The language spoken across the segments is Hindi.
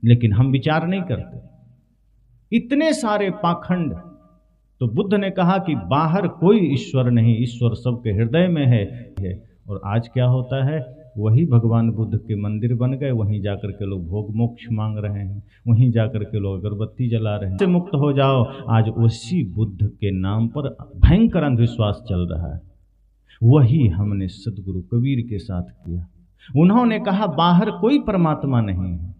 लेकिन हम विचार नहीं करते। इतने सारे पाखंड। तो बुद्ध ने कहा कि बाहर कोई ईश्वर नहीं, ईश्वर सबके हृदय में है। और आज क्या होता है, वही भगवान बुद्ध के मंदिर बन गए, वहीं जाकर के लोग भोग मोक्ष मांग रहे हैं, वहीं जाकर के लोग अगरबत्ती जला रहे हैं। से मुक्त हो जाओ। आज उसी बुद्ध के नाम पर भयंकर अंधविश्वास चल रहा है। वही हमने सदगुरु कबीर के साथ किया। उन्होंने कहा बाहर कोई परमात्मा नहीं है,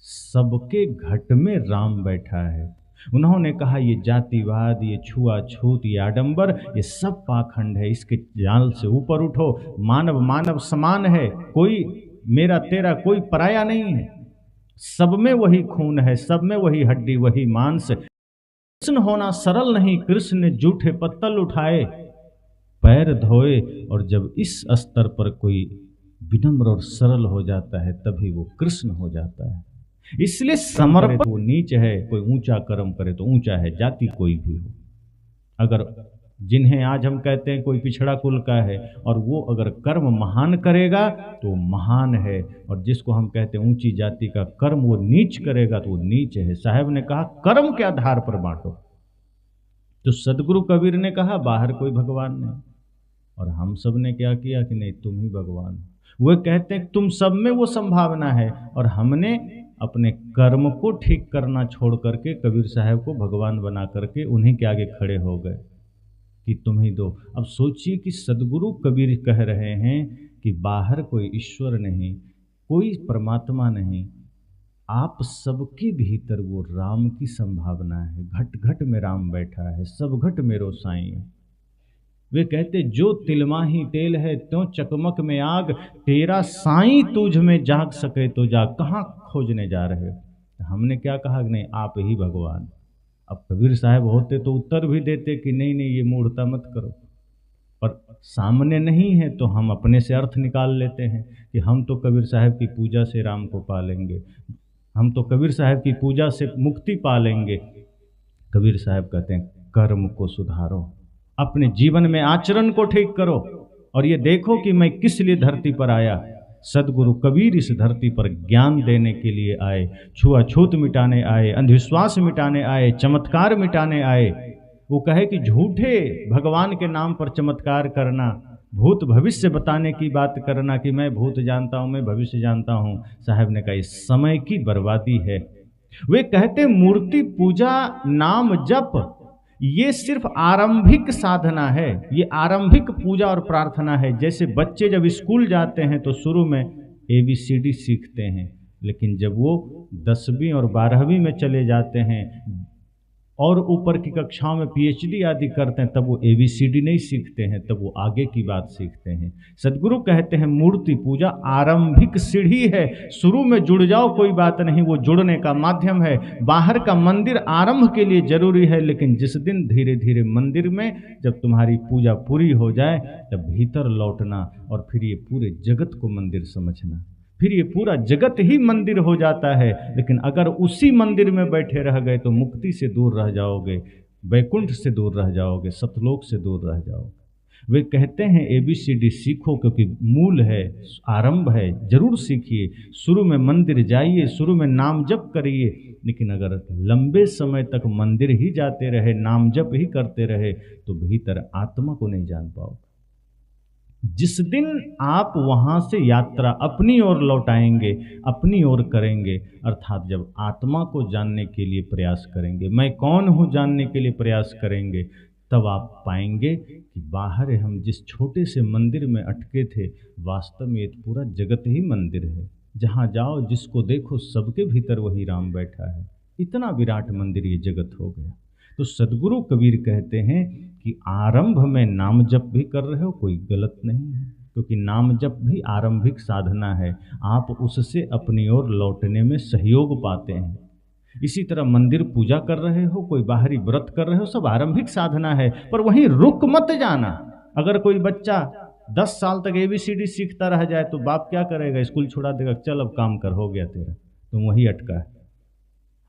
सबके घट में राम बैठा है। उन्होंने कहा ये जातिवाद, ये छुआछूत, ये आडंबर, ये सब पाखंड है, इसके जाल से ऊपर उठो। मानव मानव समान है, कोई मेरा तेरा कोई पराया नहीं है, सब में वही खून है, सब में वही हड्डी वही मांस। कृष्ण होना सरल नहीं, कृष्ण ने जूठे पत्तल उठाए, पैर धोए, और जब इस स्तर पर कोई विनम्र और सरल हो जाता है तभी वो कृष्ण हो जाता है। इसलिए समर्पण, वो नीच है, कोई ऊंचा कर्म करे तो ऊंचा है, जाति कोई भी हो। अगर जिन्हें आज हम कहते हैं कोई पिछड़ा कुल का है और वो अगर कर्म महान करेगा तो महान है, और जिसको हम कहते हैं ऊंची जाति का कर्म वो नीच करेगा तो वो नीच है। साहब ने कहा कर्म के आधार पर बांटो। तो सदगुरु कबीर ने कहा बाहर कोई भगवान नहीं, और हम सब ने क्या किया कि नहीं तुम ही भगवान। वो कहते हैं तुम सब में वो संभावना है, और हमने अपने कर्म को ठीक करना छोड़ करके कबीर साहब को भगवान बना करके उन्हीं के आगे खड़े हो गए कि तुम ही दो। अब सोचिए कि सदगुरु कबीर कह रहे हैं कि बाहर कोई ईश्वर नहीं, कोई परमात्मा नहीं, आप सबके भीतर वो राम की संभावना है। घट घट में राम बैठा है, सब घट में रोसाई है। वे कहते जो तिलमाही तेल है त्यों चकमक में आग, तेरा साईं तुझ में जाग सके तो जाग। कहाँ खोजने जा रहे हो? हमने क्या कहा कि नहीं आप ही भगवान। अब कबीर साहब होते तो उत्तर भी देते कि नहीं नहीं ये मूढ़ता मत करो, पर सामने नहीं है तो हम अपने से अर्थ निकाल लेते हैं कि हम तो कबीर साहब की पूजा से राम को पा लेंगे, हम तो कबीर साहब की पूजा से मुक्ति पा लेंगे। कबीर साहब कहते हैं कर्म को सुधारो, अपने जीवन में आचरण को ठीक करो, और ये देखो कि मैं किस लिए धरती पर आया। सदगुरु कबीर इस धरती पर ज्ञान देने के लिए आए, छुआछूत मिटाने आए, अंधविश्वास मिटाने आए, चमत्कार मिटाने आए। वो कहे कि झूठे भगवान के नाम पर चमत्कार करना, भूत भविष्य बताने की बात करना कि मैं भूत जानता हूँ, मैं भविष्य जानता हूँ। साहब ने कहा इस समय की बर्बादी है। वे कहते मूर्ति पूजा, नाम जप ये सिर्फ आरंभिक साधना है, ये आरंभिक पूजा और प्रार्थना है। जैसे बच्चे जब स्कूल जाते हैं तो शुरू में ABCD सीखते हैं, लेकिन जब वो 10वीं और 12वीं में चले जाते हैं और ऊपर की कक्षाओं में PhD आदि करते हैं तब वो ABCD नहीं सीखते हैं, तब वो आगे की बात सीखते हैं। सदगुरु कहते हैं मूर्ति पूजा आरंभिक सीढ़ी है, शुरू में जुड़ जाओ कोई बात नहीं, वो जुड़ने का माध्यम है। बाहर का मंदिर आरंभ के लिए जरूरी है, लेकिन जिस दिन धीरे धीरे मंदिर में जब तुम्हारी पूजा पूरी हो जाए तब भीतर लौटना, और फिर ये पूरे जगत को मंदिर समझना, फिर ये पूरा जगत ही मंदिर हो जाता है। लेकिन अगर उसी मंदिर में बैठे रह गए तो मुक्ति से दूर रह जाओगे, वैकुंठ से दूर रह जाओगे, सतलोक से दूर रह जाओगे। वे कहते हैं ABCD सीखो क्योंकि मूल है, आरंभ है, जरूर सीखिए। शुरू में मंदिर जाइए, शुरू में नाम जप करिए, लेकिन अगर लंबे समय तक मंदिर ही जाते रहे, नाम जप ही करते रहे तो भीतर आत्मा को नहीं जान पाओगे। जिस दिन आप वहां से यात्रा अपनी ओर लौटाएंगे, अपनी ओर करेंगे, अर्थात जब आत्मा को जानने के लिए प्रयास करेंगे, मैं कौन हूं जानने के लिए प्रयास करेंगे, तब आप पाएंगे कि बाहर हम जिस छोटे से मंदिर में अटके थे, वास्तव में पूरा जगत ही मंदिर है। जहां जाओ जिसको देखो सबके भीतर वही राम बैठा है। इतना विराट मंदिर ये जगत हो गया। तो सदगुरु कबीर कहते हैं कि आरंभ में नाम जप भी कर रहे हो कोई गलत नहीं है, क्योंकि नाम जप भी आरंभिक साधना है, आप उससे अपनी ओर लौटने में सहयोग पाते हैं। इसी तरह मंदिर पूजा कर रहे हो, कोई बाहरी व्रत कर रहे हो, सब आरंभिक साधना है, पर वहीं रुक मत जाना। अगर कोई बच्चा 10 साल तक ABCD सीखता रह जाए तो बाप क्या करेगा, स्कूल छुड़ा देगा, चल अब काम कर, हो गया तेरा, तुम वहीं अटका है।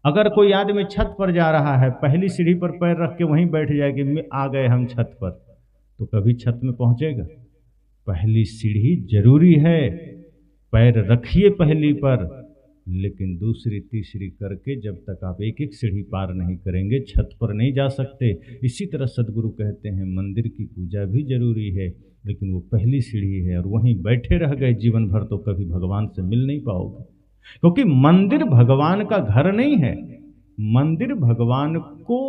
अगर कोई आदमी छत पर जा रहा है, पहली सीढ़ी पर पैर रख के वहीं बैठ जाए कि आ गए हम छत पर, तो कभी छत में पहुंचेगा? पहली सीढ़ी जरूरी है, पैर रखिए पहली पर, लेकिन दूसरी तीसरी करके जब तक आप एक एक सीढ़ी पार नहीं करेंगे छत पर नहीं जा सकते। इसी तरह सदगुरु कहते हैं मंदिर की पूजा भी जरूरी है, लेकिन वो पहली सीढ़ी है, और वहीं बैठे रह गए जीवन भर तो कभी भगवान से मिल नहीं पाओगे। क्योंकि मंदिर भगवान का घर नहीं है, मंदिर भगवान को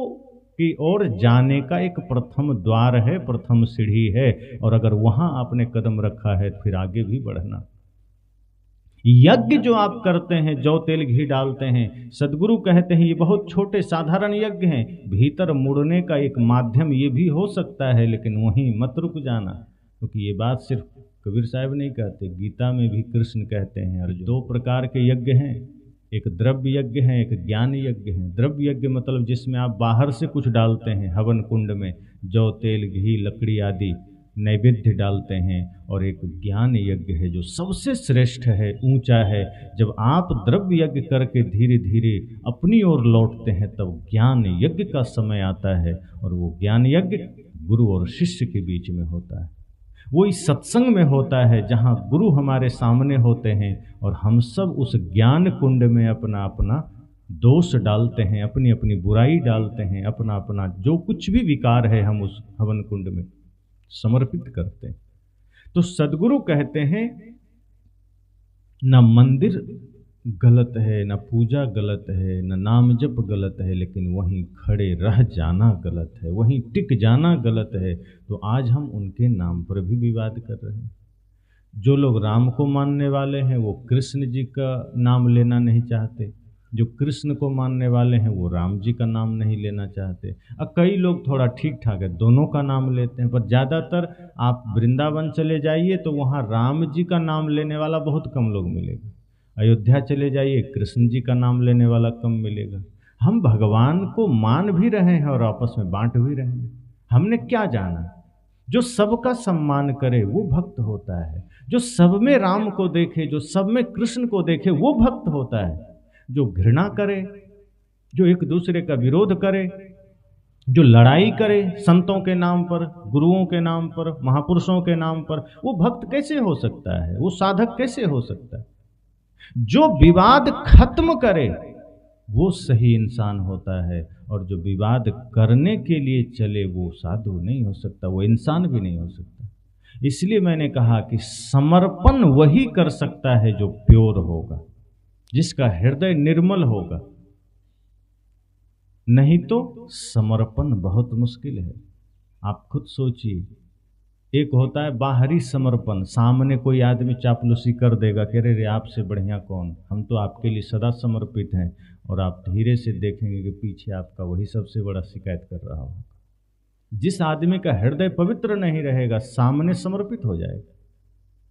की ओर जाने का एक प्रथम द्वार है, प्रथम सीढ़ी है, और अगर वहां आपने कदम रखा है तो फिर आगे भी बढ़ना। यज्ञ जो आप करते हैं, जौ तेल घी डालते हैं, सदगुरु कहते हैं ये बहुत छोटे साधारण यज्ञ हैं, भीतर मुड़ने का एक माध्यम ये भी हो सकता है, लेकिन वहीं मत रुक जाना। क्योंकि ये बात सिर्फ कबीर साहब नहीं कहते, गीता में भी कृष्ण कहते हैं। और 2 प्रकार के यज्ञ हैं, एक द्रव्य यज्ञ है, एक ज्ञान यज्ञ है। द्रव्य यज्ञ मतलब जिसमें आप बाहर से कुछ डालते हैं, हवन कुंड में जौ तेल घी लकड़ी आदि नैवेद्य डालते हैं, और एक ज्ञान यज्ञ है जो सबसे श्रेष्ठ है, ऊंचा है। जब आप द्रव्य यज्ञ करके धीरे धीरे अपनी ओर लौटते हैं तब ज्ञान यज्ञ का समय आता है, और वो ज्ञान यज्ञ गुरु और शिष्य के बीच में होता है। वो इस सत्संग में होता है जहाँ गुरु हमारे सामने होते हैं और हम सब उस ज्ञान कुंड में अपना अपना दोष डालते हैं, अपनी अपनी बुराई डालते हैं, अपना अपना जो कुछ भी विकार है हम उस हवन कुंड में समर्पित करते हैं। तो सदगुरु कहते हैं न मंदिर गलत है, न पूजा गलत है, न नाम जप गलत है, लेकिन वहीं खड़े रह जाना गलत है, वहीं टिक जाना गलत है। तो आज हम उनके नाम पर भी विवाद कर रहे हैं। जो लोग राम को मानने वाले हैं वो कृष्ण जी का नाम लेना नहीं चाहते, जो कृष्ण को मानने वाले हैं वो राम जी का नाम नहीं लेना चाहते। अब कई लोग थोड़ा ठीक ठाक है, दोनों का नाम लेते हैं, पर ज़्यादातर आप वृंदावन चले जाइए तो वहाँ राम जी का नाम लेने वाला बहुत कम लोग मिलेगा। अयोध्या चले जाइए कृष्ण जी का नाम लेने वाला कम मिलेगा। हम भगवान को मान भी रहे हैं और आपस में बांट भी रहे हैं। हमने क्या जाना? जो सबका सम्मान करे वो भक्त होता है, जो सब में राम को देखे, जो सब में कृष्ण को देखे वो भक्त होता है। जो घृणा करे, जो एक दूसरे का विरोध करे, जो लड़ाई करे संतों के नाम पर, गुरुओं के नाम पर, महापुरुषों के नाम पर, वो भक्त कैसे हो सकता है? वो साधक कैसे हो सकता है? जो विवाद खत्म करे वो सही इंसान होता है, और जो विवाद करने के लिए चले वो साधु नहीं हो सकता, वो इंसान भी नहीं हो सकता। इसलिए मैंने कहा कि समर्पण वही कर सकता है जो प्योर होगा, जिसका हृदय निर्मल होगा, नहीं तो समर्पण बहुत मुश्किल है। आप खुद सोचिए, एक होता है बाहरी समर्पण, सामने कोई आदमी चापलूसी कर देगा कि अरे आपसे बढ़िया कौन, हम तो आपके लिए सदा समर्पित हैं, और आप धीरे से देखेंगे कि पीछे आपका वही सबसे बड़ा शिकायत कर रहा होगा। जिस आदमी का हृदय पवित्र नहीं रहेगा सामने समर्पित हो जाएगा,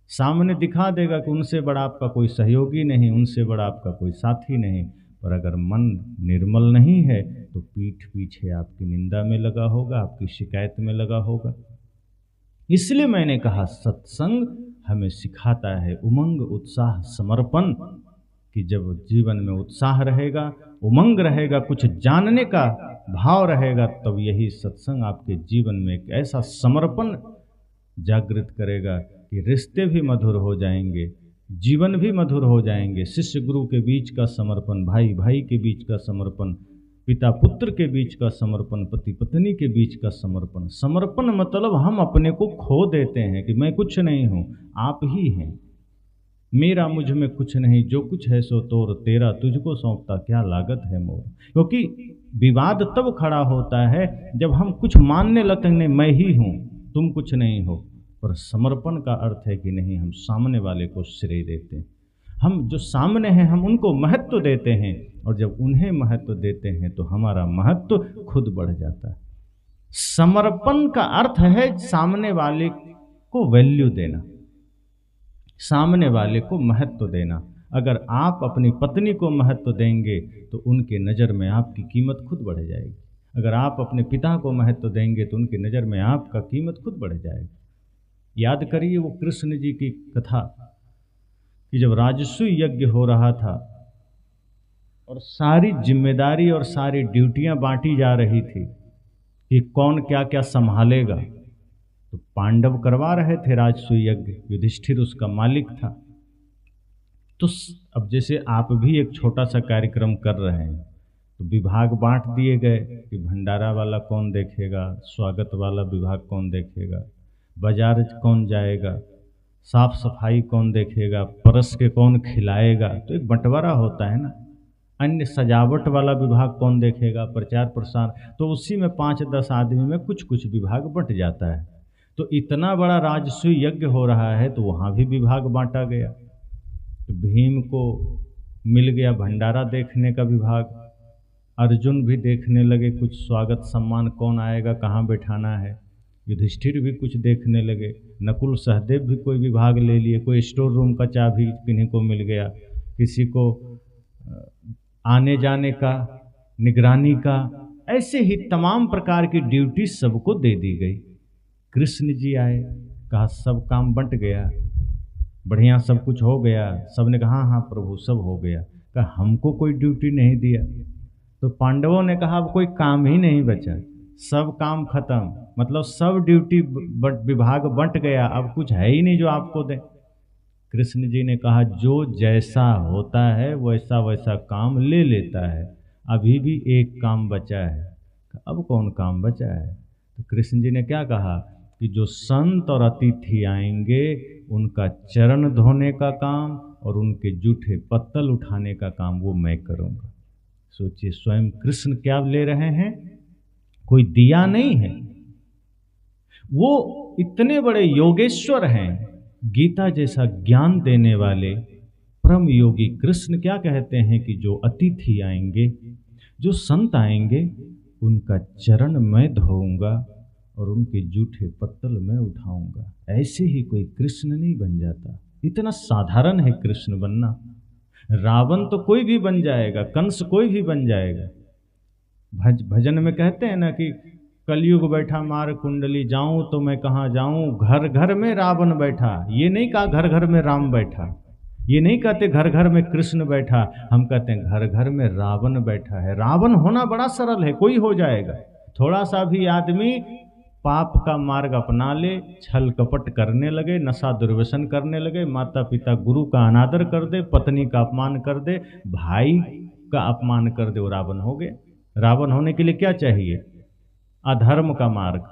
सामने दिखा देगा कि उनसे बड़ा आपका कोई सहयोगी नहीं, उनसे बड़ा आपका कोई साथी नहीं, पर अगर मन निर्मल नहीं है तो पीठ पीछे आपकी निंदा में लगा होगा, आपकी शिकायत में लगा होगा। इसलिए मैंने कहा सत्संग हमें सिखाता है उमंग, उत्साह, समर्पण, कि जब जीवन में उत्साह रहेगा, उमंग रहेगा, कुछ जानने का भाव रहेगा, तब यही सत्संग आपके जीवन में एक ऐसा समर्पण जागृत करेगा कि रिश्ते भी मधुर हो जाएंगे, जीवन भी मधुर हो जाएंगे। शिष्य गुरु के बीच का समर्पण, भाई भाई के बीच का समर्पण, पिता पुत्र के बीच का समर्पण, पति पत्नी के बीच का समर्पण। समर्पण मतलब हम अपने को खो देते हैं कि मैं कुछ नहीं हूँ, आप ही हैं, मेरा मुझ में कुछ नहीं, जो कुछ है सो तोर, तेरा तुझको सौंपता क्या लागत है मोर। क्योंकि विवाद तब खड़ा होता है जब हम कुछ मानने लगते हैं, मैं ही हूँ, तुम कुछ नहीं हो। पर समर्पण का अर्थ है कि नहीं, हम सामने वाले को श्रेय देते हैं, हम जो सामने हैं हम उनको महत्व देते हैं, और जब उन्हें महत्व देते हैं तो हमारा महत्व खुद बढ़ जाता है। समर्पण का अर्थ है सामने वाले को वैल्यू देना, सामने वाले को महत्व देना। अगर आप अपनी पत्नी को महत्व देंगे तो उनके नज़र में आपकी कीमत खुद बढ़ जाएगी। अगर आप अपने पिता को महत्व देंगे तो उनकी नज़र में आपका कीमत खुद बढ़ जाएगी। याद करिए वो कृष्ण जी की कथा कि जब राजसूय यज्ञ हो रहा था और सारी जिम्मेदारी और सारी ड्यूटियां बांटी जा रही थी कि कौन क्या क्या संभालेगा, तो पांडव करवा रहे थे राजसूय यज्ञ, युधिष्ठिर उसका मालिक था। तो अब जैसे आप भी एक छोटा सा कार्यक्रम कर रहे हैं, तो विभाग बांट दिए गए कि भंडारा वाला कौन देखेगा, स्वागत वाला विभाग कौन देखेगा, बाजार कौन जाएगा, साफ सफाई कौन देखेगा, परस के कौन खिलाएगा, तो एक बंटवारा होता है ना। अन्य सजावट वाला विभाग कौन देखेगा, प्रचार प्रसार, तो उसी में 5-10 आदमी में कुछ कुछ विभाग बंट जाता है। तो इतना बड़ा राजस्व यज्ञ हो रहा है, तो वहाँ भी विभाग बांटा गया। तो भीम को मिल गया भंडारा देखने का विभाग, अर्जुन भी देखने लगे कुछ स्वागत सम्मान कौन आएगा, कहाँ बैठाना है, युधिष्ठिर भी कुछ देखने लगे, नकुल सहदेव भी कोई विभाग ले लिए, कोई स्टोर रूम का चाबी किन्हीं को मिल गया, किसी को आने जाने का, निगरानी का, ऐसे ही तमाम प्रकार की ड्यूटी सबको दे दी गई। कृष्ण जी आए, कहा सब काम बंट गया, बढ़िया सब कुछ हो गया। सब ने कहा हाँ प्रभु सब हो गया। कहा हमको कोई ड्यूटी नहीं दिया। तो पांडवों ने कहा अब कोई काम ही नहीं बचा, सब काम खत्म, मतलब सब ड्यूटी विभाग बंट गया, अब कुछ है ही नहीं जो आपको दें। कृष्ण जी ने कहा जो जैसा होता है वैसा वैसा काम ले लेता है, अभी भी एक काम बचा है। अब कौन काम बचा है? तो कृष्ण जी ने क्या कहा कि जो संत और अतिथि आएंगे उनका चरण धोने का काम और उनके जूठे पत्तल उठाने का काम वो मैं करूँगा। सोचिए स्वयं कृष्ण क्या ले रहे हैं, कोई दिया नहीं है, वो इतने बड़े योगेश्वर हैं, गीता जैसा ज्ञान देने वाले परम योगी कृष्ण क्या कहते हैं कि जो अतिथि आएंगे, जो संत आएंगे, उनका चरण मैं धोऊंगा और उनके जूठे पत्तल मैं उठाऊंगा। ऐसे ही कोई कृष्ण नहीं बन जाता, इतना साधारण है कृष्ण बनना। रावण तो कोई भी बन जाएगा, कंस कोई भी बन जाएगा। भजन में कहते हैं ना कि कलयुग बैठा मार कुंडली, जाऊं तो मैं कहाँ जाऊं, घर घर में रावण बैठा। ये नहीं कहा घर घर में राम बैठा, ये नहीं कहते घर घर में कृष्ण बैठा, हम कहते हैं घर घर में रावण बैठा है। रावण होना बड़ा सरल है, कोई हो जाएगा। थोड़ा सा भी आदमी पाप का मार्ग अपना ले, छल कपट करने लगे, नशा दुर्व्यसन करने लगे, माता पिता गुरु का अनादर कर दे, पत्नी का अपमान कर दे, भाई का अपमान कर दे, वो रावण हो गया। रावण होने के लिए क्या चाहिए? अधर्म का मार्ग।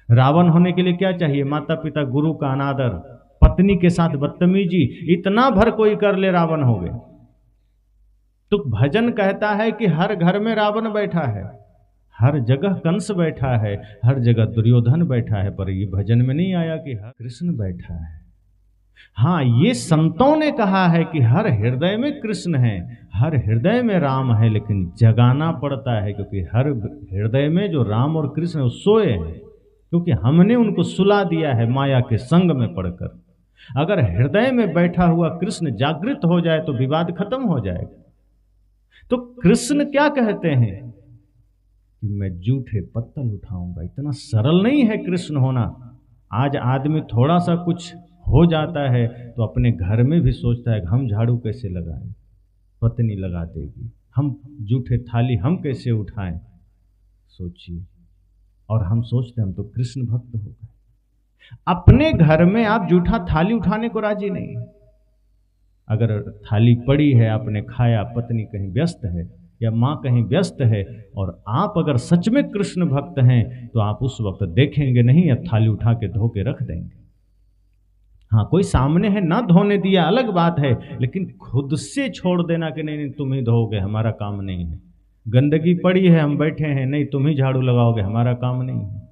रावण होने के लिए क्या चाहिए? माता पिता गुरु का अनादर, पत्नी के साथ बदतमीजी, इतना भर कोई कर ले रावण हो गए। तो भजन कहता है कि हर घर में रावण बैठा है, हर जगह कंस बैठा है, हर जगह दुर्योधन बैठा है, पर ये भजन में नहीं आया कि हर कृष्ण बैठा है। हाँ, ये संतों ने कहा है कि हर हृदय में कृष्ण है, हर हृदय में राम है, लेकिन जगाना पड़ता है, क्योंकि हर हृदय में जो राम और कृष्ण है वो सोए हैं, क्योंकि हमने उनको सुला दिया है माया के संग में पड़कर। अगर हृदय में बैठा हुआ कृष्ण जागृत हो जाए तो विवाद खत्म हो जाएगा। तो कृष्ण क्या कहते हैं कि मैं जूठे पत्तल उठाऊंगा। इतना सरल नहीं है कृष्ण होना। आज आदमी थोड़ा सा कुछ हो जाता है तो अपने घर में भी सोचता है कि हम झाड़ू कैसे लगाएं, पत्नी लगा देगी, हम जूठे थाली हम कैसे उठाएं। सोचिए, और हम सोचते हैं हम तो कृष्ण भक्त हो गए। अपने घर में आप जूठा थाली उठाने को राजी नहीं। अगर थाली पड़ी है, आपने खाया, पत्नी कहीं व्यस्त है या माँ कहीं व्यस्त है, और आप अगर सच में कृष्ण भक्त हैं तो आप उस वक्त देखेंगे नहीं, अब थाली उठा के धो के रख देंगे। हाँ, कोई सामने है ना धोने दिया अलग बात है, लेकिन खुद से छोड़ देना कि नहीं तुम ही धोगे, हमारा काम नहीं है। गंदगी पड़ी है, हम बैठे हैं, नहीं तुम ही झाड़ू लगाओगे, हमारा काम नहीं है।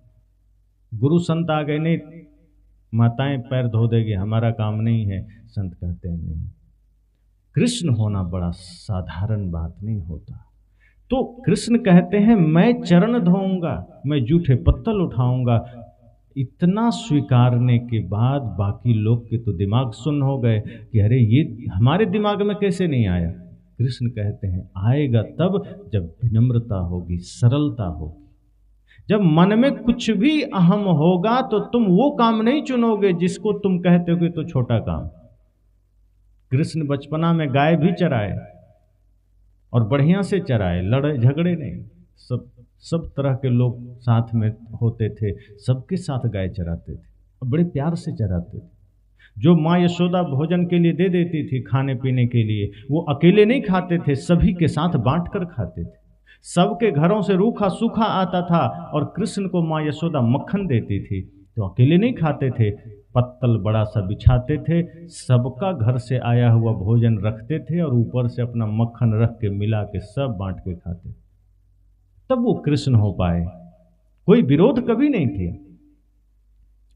गुरु संत आ गए, नहीं माताएं पैर धो देगी, हमारा काम नहीं है। संत कहते हैं नहीं, कृष्ण होना बड़ा साधारण बात नहीं होता। तो कृष्ण कहते हैं मैं चरण धोऊंगा, मैं जूठे पत्तल उठाऊंगा। इतना स्वीकारने के बाद बाकी लोग के तो दिमाग सुन्न हो गए कि अरे ये हमारे दिमाग में कैसे नहीं आया। कृष्ण कहते हैं आएगा तब जब विनम्रता होगी, सरलता होगी। जब मन में कुछ भी अहम होगा तो तुम वो काम नहीं चुनोगे जिसको तुम कहते हो कि तो छोटा काम। कृष्ण बचपना में गाय भी चराए और बढ़िया से चराए, लड़े झगड़े नहीं। सब तरह के लोग साथ में होते थे, सबके साथ गाय चराते थे और बड़े प्यार से चराते थे। जो माँ यशोदा भोजन के लिए दे देती थी खाने पीने के लिए, वो अकेले नहीं खाते थे, सभी के साथ बांट कर खाते थे। सबके घरों से रूखा सूखा आता था और कृष्ण को माँ यशोदा मक्खन देती थी, तो अकेले नहीं खाते थे, पत्तल बड़ा सा बिछाते थे, सबका घर से आया हुआ भोजन रखते थे और ऊपर से अपना मक्खन रख के मिला के सब बांट के खाते, तब वो कृष्ण हो पाए। कोई विरोध कभी नहीं किया।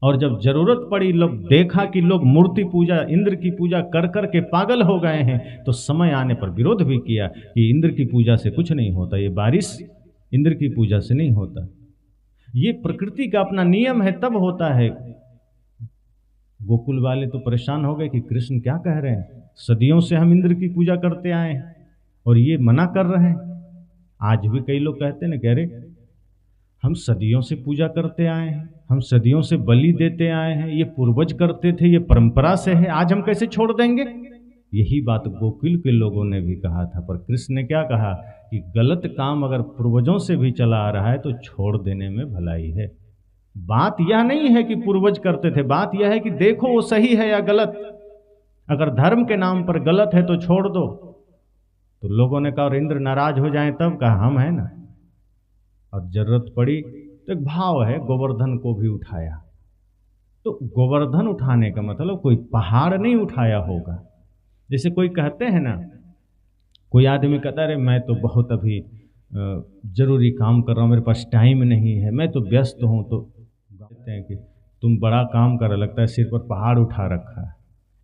और जब जरूरत पड़ी, लोग देखा कि लोग मूर्ति पूजा, इंद्र की पूजा कर कर के पागल हो गए हैं, तो समय आने पर विरोध भी किया कि इंद्र की पूजा से कुछ नहीं होता, ये बारिश इंद्र की पूजा से नहीं होता, ये प्रकृति का अपना नियम है तब होता है। गोकुल वाले तो परेशान हो गए कि कृष्ण क्या कह रहे हैं, सदियों से हम इंद्र की पूजा करते आए हैं और ये मना कर रहे हैं। आज भी कई लोग कहते हैं ना, कह रहे हम सदियों से पूजा करते आए हैं, हम सदियों से बलि देते आए हैं, ये पूर्वज करते थे, ये परंपरा से है, आज हम कैसे छोड़ देंगे। यही बात गोकुल के लोगों ने भी कहा था, पर कृष्ण ने क्या कहा कि गलत काम अगर पूर्वजों से भी चला आ रहा है तो छोड़ देने में भलाई है। बात यह नहीं है कि पूर्वज करते थे, बात यह है कि देखो वो सही है या गलत। अगर धर्म के नाम पर गलत है तो छोड़ दो। तो लोगों ने कहा और इंद्र नाराज हो जाए तब, कहा हम है ना। और जरूरत पड़ी तो एक भाव है, गोवर्धन को भी उठाया। तो गोवर्धन उठाने का मतलब कोई पहाड़ नहीं उठाया होगा। जैसे कोई कहते हैं ना, कोई आदमी कहता है अरे मैं तो बहुत अभी जरूरी काम कर रहा हूँ, मेरे पास टाइम नहीं है, मैं तो व्यस्त हूँ, तो कहते हैं कि तुम बड़ा काम कर, लगता है सिर पर पहाड़ उठा रखा है।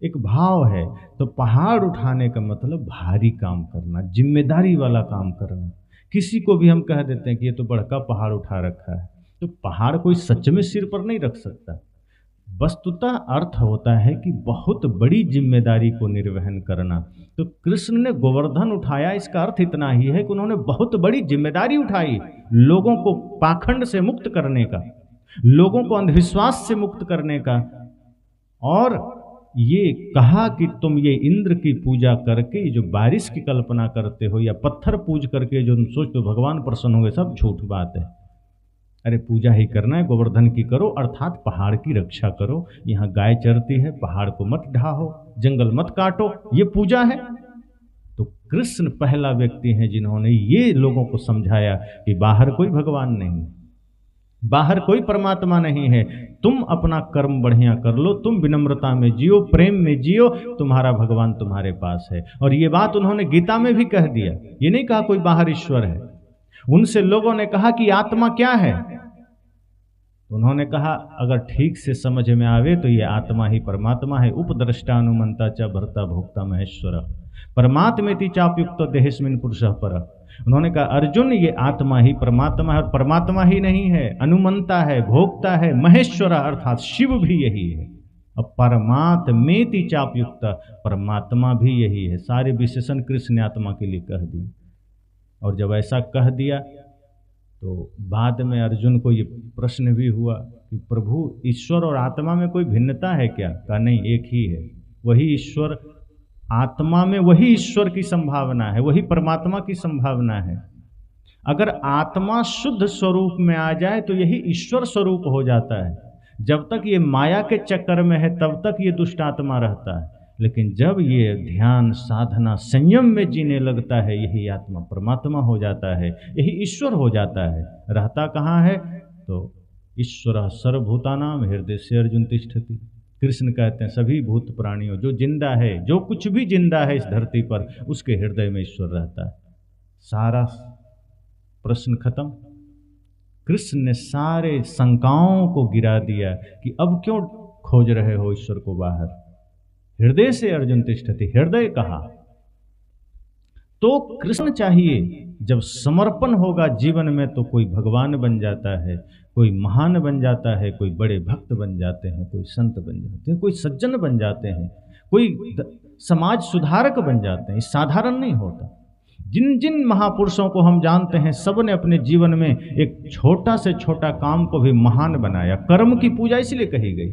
एक भाव है। तो पहाड़ उठाने का मतलब भारी काम करना, जिम्मेदारी वाला काम करना। किसी को भी हम कह देते हैं कि ये तो बड़का पहाड़ उठा रखा है, तो पहाड़ कोई सच में सिर पर नहीं रख सकता। वस्तुतः अर्थ होता है कि बहुत बड़ी जिम्मेदारी को निर्वहन करना। तो कृष्ण ने गोवर्धन उठाया, इसका अर्थ इतना ही है कि उन्होंने बहुत बड़ी जिम्मेदारी उठाई, लोगों को पाखंड से मुक्त करने का, लोगों को अंधविश्वास से मुक्त करने का। और ये कहा कि तुम ये इंद्र की पूजा करके जो बारिश की कल्पना करते हो, या पत्थर पूज करके जो तुम सोचते हो भगवान प्रसन्न होंगे, सब झूठ बात है। अरे पूजा ही करना है, गोवर्धन की करो, अर्थात पहाड़ की रक्षा करो। यहाँ गाय चरती है, पहाड़ को मत ढाहो, जंगल मत काटो, ये पूजा है। तो कृष्ण पहला व्यक्ति है जिन्होंने ये लोगों को समझाया कि बाहर कोई भगवान नहीं, बाहर कोई परमात्मा नहीं है, तुम अपना कर्म बढ़िया कर लो, तुम विनम्रता में जियो, प्रेम में जियो, तुम्हारा भगवान तुम्हारे पास है। और ये बात उन्होंने गीता में भी कह दिया, ये नहीं कहा कोई बाहर ईश्वर है। उनसे लोगों ने कहा कि आत्मा क्या है, उन्होंने कहा अगर ठीक से समझ में आवे तो ये आत्मा ही परमात्मा है। उपद्रष्टानुमंता च भर्ता भोक्ता महेश्वर परमात्मेति चाप्युक्त देहेस्मिन् पुरुषः पर। उन्होंने कहा अर्जुन ये आत्मा ही परमात्मा है, और परमात्मा ही नहीं है, अनुमंता है, भोक्ता है, महेश्वर अर्थात शिव भी यही है। अब परमात्मेति चाप्युक्त, परमात्मा भी यही है। सारे विशेषण कृष्ण ने आत्मा के लिए कह दिए। और जब ऐसा कह दिया तो बाद में अर्जुन को ये प्रश्न भी हुआ कि प्रभु ईश्वर और आत्मा में कोई भिन्नता है क्या? कहा नहीं, एक ही है, वही ईश्वर, आत्मा में वही ईश्वर की संभावना है, वही परमात्मा की संभावना है। अगर आत्मा शुद्ध स्वरूप में आ जाए तो यही ईश्वर स्वरूप हो जाता है। जब तक ये माया के चक्कर में है तब तक ये दुष्ट आत्मा रहता है, लेकिन जब ये ध्यान साधना संयम में जीने लगता है यही आत्मा परमात्मा हो जाता है, यही ईश्वर हो जाता है। रहता कहाँ है? तो ईश्वर सर्वभूतानां हृदय से अर्जुन तिष्ठति। कृष्ण कहते हैं सभी भूत प्राणियों, जो जिंदा है, जो कुछ भी जिंदा है इस धरती पर, उसके हृदय में ईश्वर रहता है। सारा प्रश्न खत्म। कृष्ण ने सारे शंकाओं को गिरा दिया कि अब क्यों खोज रहे हो ईश्वर को बाहर। हृदय से अर्जुन तिष्ठति, हृदय कहा तो कृष्ण चाहिए। जब समर्पण होगा जीवन में तो कोई भगवान बन जाता है, कोई महान बन जाता है, कोई बड़े भक्त बन जाते हैं, कोई संत बन जाते हैं, कोई सज्जन बन जाते हैं, कोई समाज सुधारक बन जाते हैं। ये साधारण नहीं होता। जिन जिन महापुरुषों को हम जानते हैं सब ने अपने जीवन में एक छोटा से छोटा काम को भी महान बनाया। कर्म की पूजा इसलिए कही गई।